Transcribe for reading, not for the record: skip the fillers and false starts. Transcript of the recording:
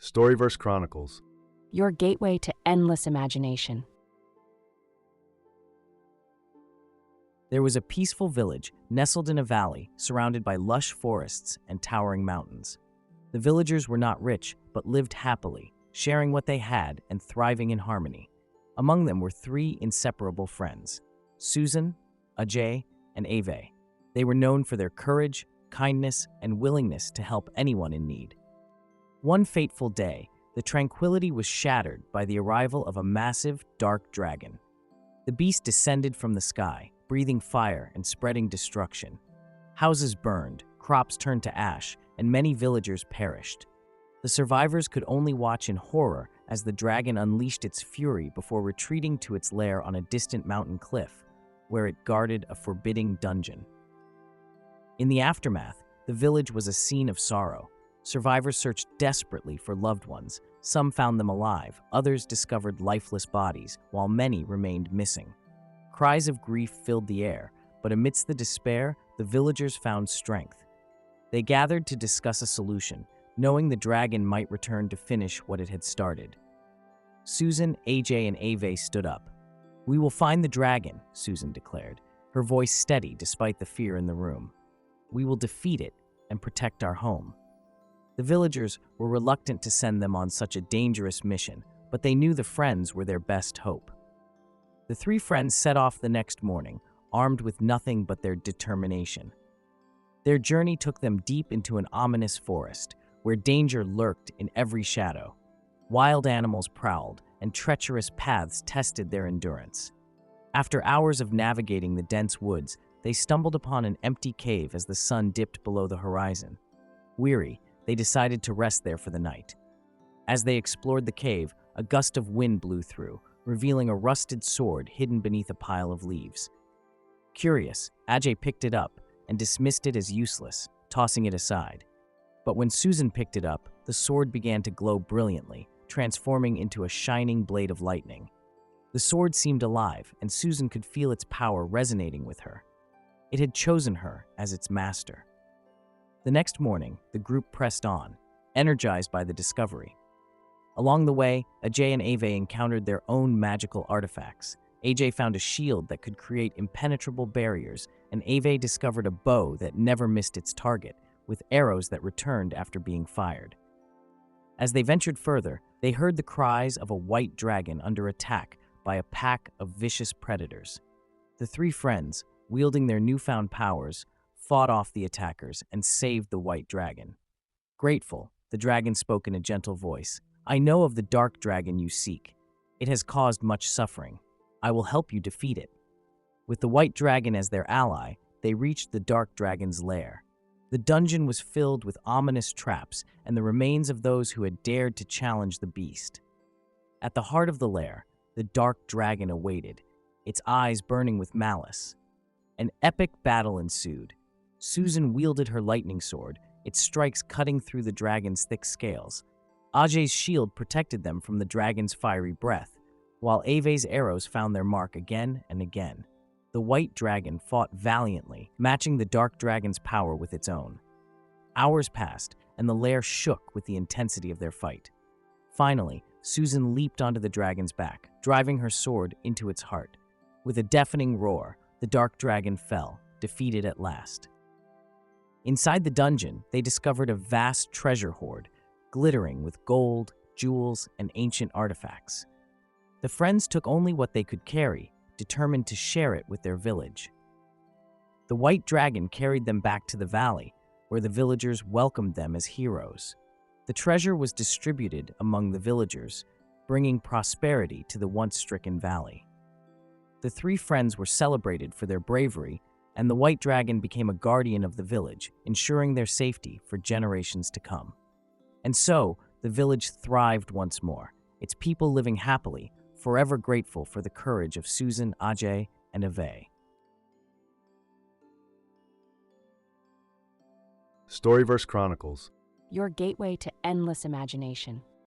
StoryVerse Chronicles. Your gateway to endless imagination. There was a peaceful village nestled in a valley surrounded by lush forests and towering mountains. The villagers were not rich, but lived happily, sharing what they had and thriving in harmony. Among them were three inseparable friends: Susan, Ajay, and Avay. They were known for their courage, kindness, and willingness to help anyone in need. One fateful day, the tranquility was shattered by the arrival of a massive, dark dragon. The beast descended from the sky, breathing fire and spreading destruction. Houses burned, crops turned to ash, and many villagers perished. The survivors could only watch in horror as the dragon unleashed its fury before retreating to its lair on a distant mountain cliff, where it guarded a forbidding dungeon. In the aftermath, the village was a scene of sorrow. Survivors searched desperately for loved ones. Some found them alive, others discovered lifeless bodies, while many remained missing. Cries of grief filled the air, but amidst the despair, the villagers found strength. They gathered to discuss a solution, knowing the dragon might return to finish what it had started. Susan, Ajay, and Avay stood up. "We will find the dragon," Susan declared, her voice steady despite the fear in the room. "We will defeat it and protect our home." The villagers were reluctant to send them on such a dangerous mission, but they knew the friends were their best hope. The three friends set off the next morning, armed with nothing but their determination. Their journey took them deep into an ominous forest, where danger lurked in every shadow. Wild animals prowled, and treacherous paths tested their endurance. After hours of navigating the dense woods, they stumbled upon an empty cave as the sun dipped below the horizon. Weary, they decided to rest there for the night. As they explored the cave, a gust of wind blew through, revealing a rusted sword hidden beneath a pile of leaves. Curious, Ajay picked it up and dismissed it as useless, tossing it aside. But when Susan picked it up, the sword began to glow brilliantly, transforming into a shining blade of lightning. The sword seemed alive, and Susan could feel its power resonating with her. It had chosen her as its master. The next morning, the group pressed on, energized by the discovery. Along the way, Ajay and Avay encountered their own magical artifacts. Ajay found a shield that could create impenetrable barriers, and Avay discovered a bow that never missed its target, with arrows that returned after being fired. As they ventured further, they heard the cries of a white dragon under attack by a pack of vicious predators. The three friends, wielding their newfound powers, fought off the attackers and saved the white dragon. Grateful, the dragon spoke in a gentle voice. "I know of the dark dragon you seek. It has caused much suffering. I will help you defeat it." With the white dragon as their ally, they reached the dark dragon's lair. The dungeon was filled with ominous traps and the remains of those who had dared to challenge the beast. At the heart of the lair, the dark dragon awaited, its eyes burning with malice. An epic battle ensued. Susan wielded her lightning sword, its strikes cutting through the dragon's thick scales. Ajay's shield protected them from the dragon's fiery breath, while Avay's arrows found their mark again and again. The white dragon fought valiantly, matching the dark dragon's power with its own. Hours passed, and the lair shook with the intensity of their fight. Finally, Susan leaped onto the dragon's back, driving her sword into its heart. With a deafening roar, the dark dragon fell, defeated at last. Inside the dungeon, they discovered a vast treasure hoard, glittering with gold, jewels, and ancient artifacts. The friends took only what they could carry, determined to share it with their village. The white dragon carried them back to the valley, where the villagers welcomed them as heroes. The treasure was distributed among the villagers, bringing prosperity to the once-stricken valley. The three friends were celebrated for their bravery, and the white dragon became a guardian of the village, ensuring their safety for generations to come. And so, the village thrived once more, its people living happily, forever grateful for the courage of Susan, Ajay, and Avay. StoryVerse Chronicles. Your gateway to endless imagination.